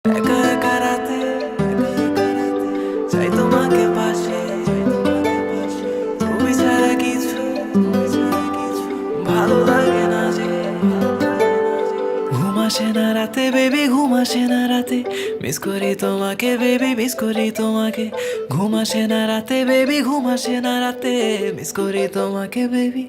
একা একা রাতে চাই তোমাকে পাশে, তুমি ছাড়া কিছু ভালো লাগে না যে। ঘুম আসে না রাতে বেবি, ঘুম আসে না রাতে, মিস করি তোমাকে বেবি, মিস করি তোমাকে। ঘুম আসে না রাতে বেবি, ঘুম আসে না রাতে, মিস করি তোমাকে বেবি।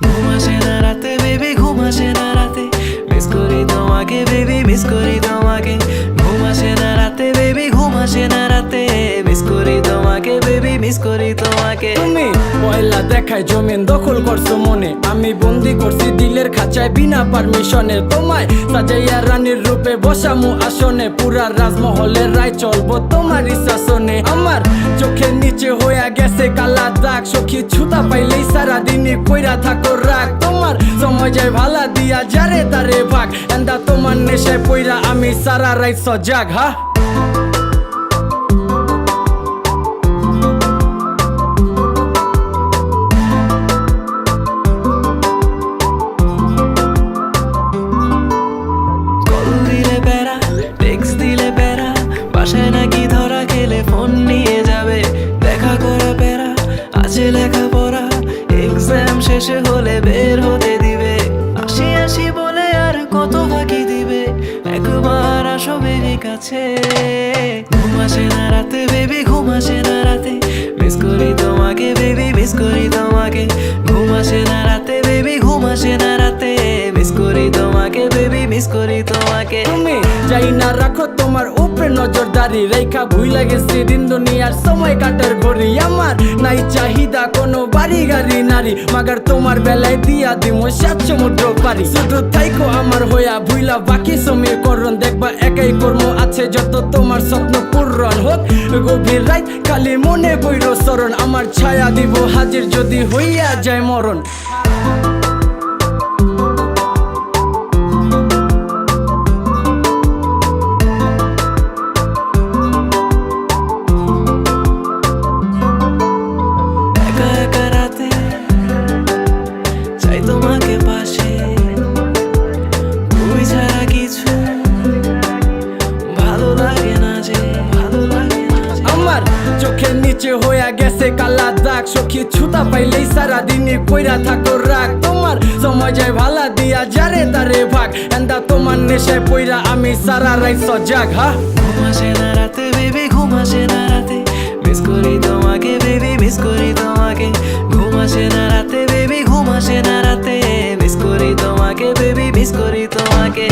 ঘুম আসে না রাতে বেবি, ঘুম আসে না রাতে, মিস করি তোমাকে বেবি, মিস করি তোমাকে। ঘুম আসে না রাতে বেবি, ঘুম আসে না রাতে, মিস করি তোমাকে বেবি, মিস করি তোমাকে। তুমি পয়লা দেখায় জমিন দখল করছো মনে, আমি বন্দি করছি দিলের খাঁচায় বিনা পারমিশনে। তোমায় সাজাইয়া রানীর রূপে বসামু আসনে, পুরা রাজমহলের রায় চলবো তোমারই শাসনে। আমার চোখের নিচে হইয়া গেছে কালা দাগ, সখী ছুতা পাইলেই সারাদিনই কইরা থাকো রাগ। তোমার সময় যায় ভালা দিয়া যারে তারে ভাগ, এন্দা তোমার নেশায় পইরা আমি সারা রাইত সজাগ। হা বাসায় নাকি ধরা খেলে ফোন নিয়ে যাবে, দেখা করা প্যারা আছে লেখাপড়া, এক্সাম শেষে হলে বের হতে দিবে। আসি আসি বলে আর কত ফাঁকি দিবে, একবার আসো বেবি কাছে। ঘুম আসে না রাতে বেবি, ঘুম আসে না রাতে, মিস করি তোমাকে বেবি, মিস করি তোমাকে। ঘুম আসে না রাতে বেবি, ঘুম আসে না রাতে, মিস করি তোমাকে বেবি, মিস করি তোমাকে। তুমি যাই না রাখো তোমার উপরে নজরদারি, রেখা ভুইলা গেছি দিন দুনিয়ার সময় কাটার ঘড়ি। আমার নাই চাহিদা কোনো বাড়ি গাড়ি নারী, মাগার তোমার বেলায় দিয়া দিমো 7 সমুদ্র পারি। শুধু থাইকো আমার হইয়া ভুইলা বাকি সমীকরণ, দেখবা একাই কর্ম আছে যত তোমার স্বপ্ন পূরণ হোক। গভীর রাত খালি মনে বইর শরণ, আমার ছায়া দিব হাজির যদি হইয়া যায় মরণ। তোমাকে পাশে, তুমি ছাড়া কিছু ভালো লাগে না যে, ভালো লাগে না যে। আমার চোখের নিচে হইয়া গেছে কালা দাগ, সখী ছুতা পাইলেই সারাদিনই কইরা থাকো রাগ। তোমার সময় যায় ভালা দিয়া যারে তারে ভাগ, এন্দা তোমার নেশায় পইরা আমি সারা রাইত সজাগ। হা ঘুম আসে না রাতে বেবি, ঘুম আসে না রাতে, মিস করি তোমাকে বেবি, মিস করি তোমাকে। ঘুম আসে না রাতে বেবি, ঘুম আসে না রাতে, মিস করি তোমাকে বেবি, মিস করি তোমাকে।